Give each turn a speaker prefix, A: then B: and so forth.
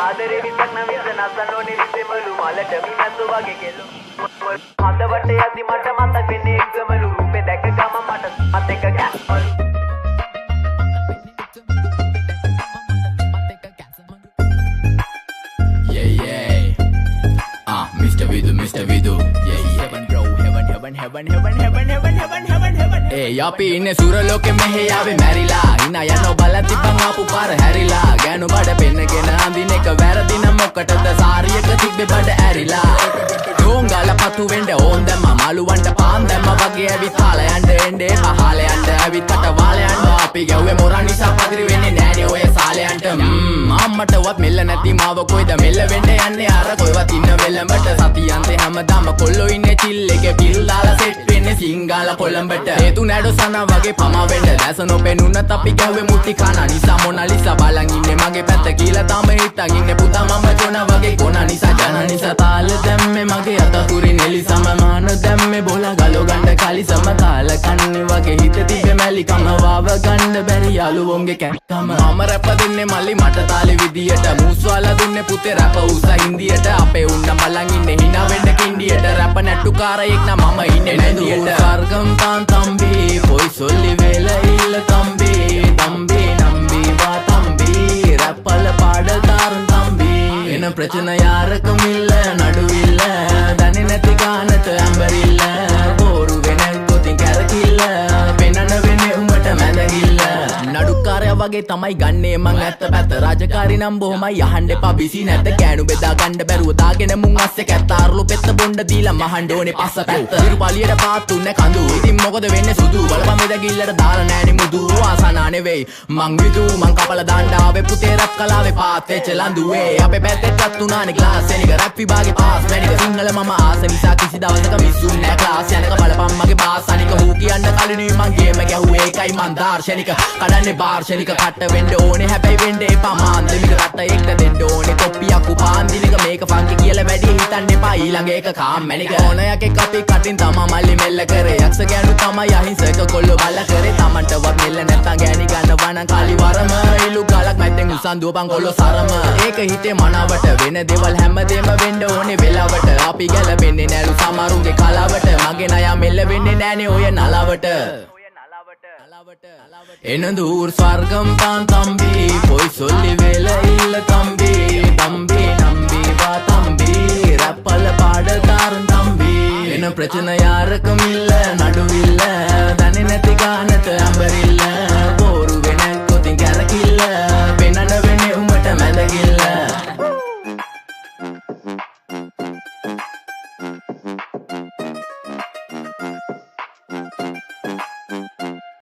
A: ආදරේ විතක් නම් විස නසනෝනේ විසෙමලු මලට මිනතු වගේ කෙලු හදවට යද්දි මට මතක් වෙන්නේ එක්කමලු රූපේ දැක ගම මට මත් එක ගැස්මලු
B: Mr. Vidu yeah heaven bro heaven hey අපි ඉන්නේ සුරලෝකෙ මෙහෙ ආවේ මැරිලා ඉනා යනෝ බලන් තිබ්බන් ආපු පාර හැරිලා ගෑනු බඩ පෙන්නගෙන අඳින එක වැරදි නම් මොකටද සාරියක තිබ්බේ බඩ ඇරිලා ඩෝංගල පතු වෙන්න ඕන් දැම්ම මාළුවන්ට පාන් දැම්ම වගේ ඇවිත් හාල යන්න එන්නේ පහල යන්න ඇවිත් කට වාල යන්න අපි ගැව්වේ මොරන් නිසා පදිරි වෙන්නේ නෑනේ ඔය සාලයන්ට අම්මටවත් මෙල්ල නැති මාව කොයිද මෙල්ල වෙන්න යන්නේ අර කොයිවත් ඉන්න වෙලඹට සතියන්තේ හැමදාම කොල්ලෝ ඉන්නේ චිල් එකේ පිල් දාලා සෙට් වෙන්නේ සිංගාල කොළඹට හේතු නැඩෝ සනා වගේ පමා වෙන්න දැස නොපෙනුනත් අපි ගැව්වේ මුටි කන නිසා මොනාලිසා බලන් ඉන්නේ මගේ පැත්ත කියලා තාම හිටන් ඉන්නේ පුතා මම ජොන වගේ කොන නිසා ජන නිසා තාල දැම්මේ මගේ අතකුරින් එලි සමමාන දැම්මේ බෝලා ගලෝ ගන්න කලි සමතාල කන්නේ වගේ හිත තිබ්බේ මැලි කම වාව ගන්න බැරි යාළුවෝන්ගේ කැක්කම මම රැප දෙන්නේ මල්ලි මට තාලේ විදියට මූස්වාලා දුන්නේ පුතේ රැප උසා හින්දියට අපේ උන්න බලන් ඉන්නේ hina වෙන්න කින්ඩියට රැප නැට්ටුකාරයෙක් නම් මම ඉන්නේ නැදියට ස්වර්ගම් තාන් තම්බි පොයි සොල්ලි වෙල ඉල්ල තම්බි තම්බි නම්බි වා තම්බි රැප්පල පාඩතාරුන් තම්බි එන ප්‍රචන යාරකමිල්ල නඩුවිල්ල දන්නේ නැති ගානට ඇඹරිල්ල බෝරු වෙන ගොතින් කැරකිල්ල පෙනන වෙන්නේ උඹට මැදගිල්ල නඩුකාරයා වගේ තමයි ගන්නේ මං ඇත්ත පැත්ත රාජකාරී නම් බොහොමයි අහන්න එපා බිසි නැද්ද ගෑනු බෙදා ගන්න බැරුව දාගෙන මුන් අස්සේ කැත්තාරුළු පෙත්ත බොණ්ඩ දීලා මහන්න ඕනේ පස්ස පැත්ත ඉරුපාලියට පාත්තුන්නේ කඳු ඉතින් මොකද වෙන්නේ සුදු බලපන් මෙදගිල්ලට දාලා නෑනේ මුදු ආසනා නෙවෙයි මං විදු මං කපල දාන්න ආවේ පුතේ රැප් කලාවේ පාත් වෙච්ච ලඳුවේ අපේ පැත්තටත් උනානේ ක්ලාස් එනික රැප් විභාගේ පාස් වෙනික සිංහල මම ආස නිසා කිසි දවසක මිස්සුන් නෑ ක්ලාස් යනක බලපන් මගේ පාස් අනික හූ කියන්න කලිනුයි මං ගේම ගැහුවේ ඒකයි මං දාර්ශනික කඩන්නේ වාර්ෂනික කට වෙන්න ඕනේ හැබැයි වෙන්න එපා මාන්දමික කට එක්ක දෙන්න ඕනේ කොප්පියක් උපාන්දිනක මේක ෆන්කි කියලා වැඩි හිතන්න එපා ඊළඟ එක කාම්මැනික ඕනයක් එක්ක අපි කටින් තමා මල්ලි මෙල්ල කරේ යක්ෂ ගෑනු තමයි අහිංසක කොල්ලෝ බල කරේ තමන්ටවත් මෙල්ල නැත්තම් ගෑණි ගන්නවා නම් කාලි වරම ඉලු ගලක් මැද්දෙන් උසන් දුවපන් කොල්ලෝ සරම ඒක හිතේ මනවට වෙන දේවල් හැමදේම වෙන්න ඕනේ වෙලාවට අපි ගැලපෙන්නේ නෑලු සමරුන්ගේ කලාවට මගේ නයා මෙල්ල වෙන්නේ නෑනේ ඔය නලාවට එනදූර් ස්වර්ගම් තාන් තම්බි පොයි සොල්ලි වෙල ඉල්ල තම්බි තම්බි නම්බි වා තම්බි රැප්පල පාඩතාරුන් තම්බි එන ප්‍රචන යාරකමිල්ල නඩුවිල්ල දන්නේ නැති ගාන